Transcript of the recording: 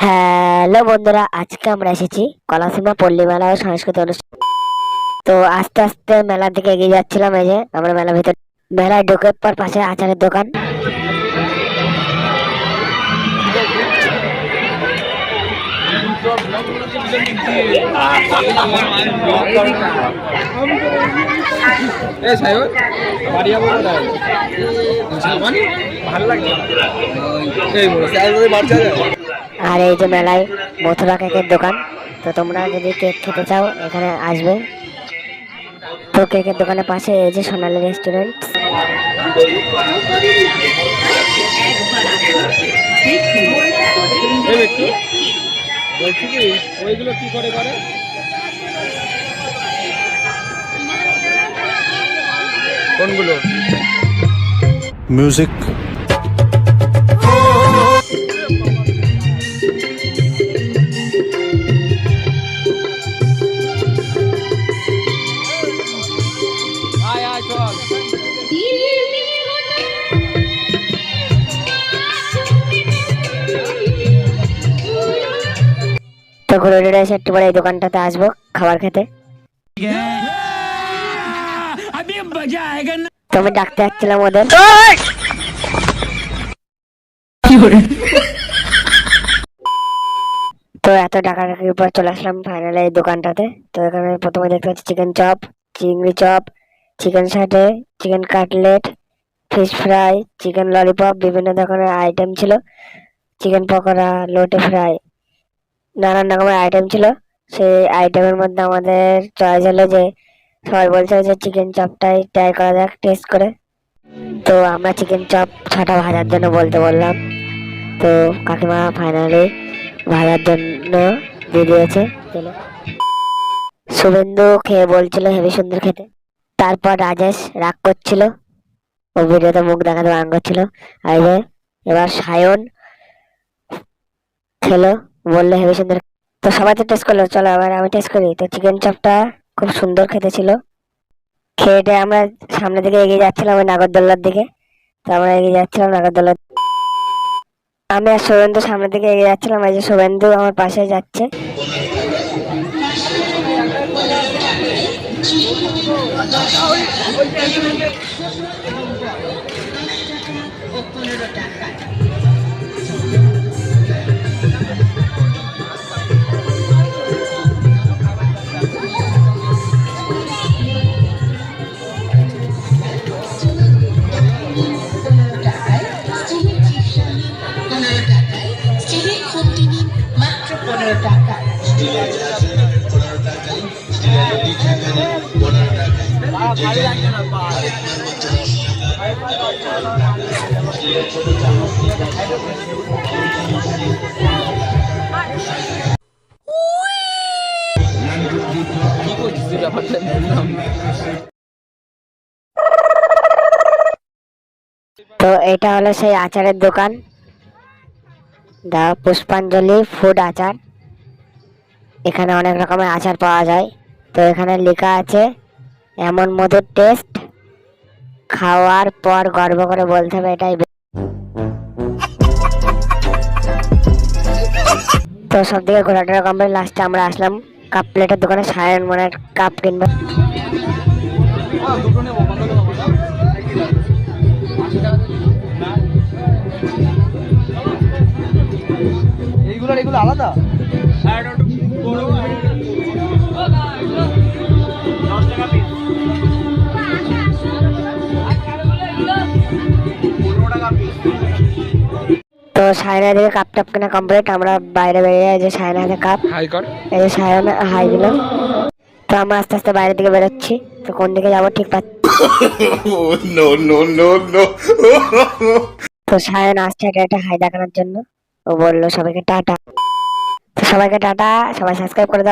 Hello বন্ধুরা, আজকে আমরা এসেছি কলাসীমা পল্লী মেলা ও সাংস্কৃতিক অনুষ্ঠান। তো আস্তে আস্তে মেলার দিকে এগিয়ে যাচ্ছিলাম। এই যে আমরা মেলার ভিতর, মেলায় ঢোকার পর পাশে আচারের দোকান। আর এই যে মেলায় মথুরা কেকের দোকান। তো তোমরা যদি কেক খেতে চাও এখানে আসবে। তো কেকের দোকানের পাশে এই যে সোনালী রেস্টুরেন্ট। বলছি কি ওইগুলো কি করে করে কোনগুলো মিউজিক আয় আয় চল তো ঘুরে ঘুরে এসে একটু পরে এই দোকানটাতে আসবো খাবার খেতে। তো আমি ডাকতে যাচ্ছিলাম ওদের। তো এত ডাকাডাকির পর চলে আসলাম ফাইনালি এই দোকানটাতে। তো এখানে প্রথমে দেখতে পাচ্ছি চিকেন চপ, চিংড়ি chop, chicken সাটে, chicken cutlet, fish fry, chicken lollipop, বিভিন্ন ধরনের আইটেম ছিল। চিকেন পকোড়া, লোটে ফ্রাই, নানান রকমের আইটেম ছিল। সেই আইটেমের মধ্যে আমাদের চয়েস হলো যে সবাই বলছে যে চিকেন চপটাই ট্রাই করা যাক টেস্ট করে। তো আমরা চিকেন চপ 6টা ভাজার জন্য বলতে বললাম। তো কাকিমা ফাইনালি ভাজার জন্য দিয়ে দিয়েছে। শুভেন্দু খেয়ে বলছিল হেবি সুন্দর খেতে। তারপর রাজেশ রাগ করছিল, ও ভিডিওতে মুখ দেখাতে বারণ করছিল। আর এই যে এবার সায়ন খেলো, বললো হেবি সুন্দর। তো সবাই তো টেস্ট করলো, চলো এবার আমি টেস্ট করি। তো চিকেন চপটা খুব সুন্দর খেতে ছিল। খেয়ে আমরা সামনের দিকে এগিয়ে যাচ্ছিলাম ওই নাগরদোল্লার দিকে। তো আমরা এগিয়ে যাচ্ছিলাম নাগরদোল্লা। আমি আর শুভেন্দু সামনের দিকে এগিয়ে যাচ্ছিলাম। এই যে শুভেন্দু আমার পাশে যাচ্ছে। কি করছিস ব্যাপারটা বুঝলাম। তো এটা হলো সেই আচারের দোকান, দা পুষ্পাঞ্জলি ফুড আচার। এখানে অনেক রকমের আচার পাওয়া যায়। তো এখানে লেখা আছে এমন মধুর টেস্ট, খাওয়ার পর গর্ব করে বলতে হবে এটাই। তো সব থেকে ঘোরাটোরা কমপ্লিট, লাস্টে আমরা আসলাম কাপ প্লেটের দোকানে। সায়ন মনে কাপ কিনবে। এইগুলো আলাদা। তো সায়নের দিকে কাপ টাপ কেনা কমপ্লিট। আমরা বাইরে বেরিয়ে যে সায়নের হাতে কাপ, হাই কর। এই যে সায়ন হাই দিল। তো আমরা আস্তে আস্তে বাইরের দিকে বেরোচ্ছি। তো কোন দিকে যাবো ঠিক পাচ্ছি। নো নো নো নো তো সায়ন আসছে একটা হাই দেখানোর জন্য। ও বললো সবাইকে টাটা। তো সবাইকে টাটা, সবাই সাবস্ক্রাইব করে দাও।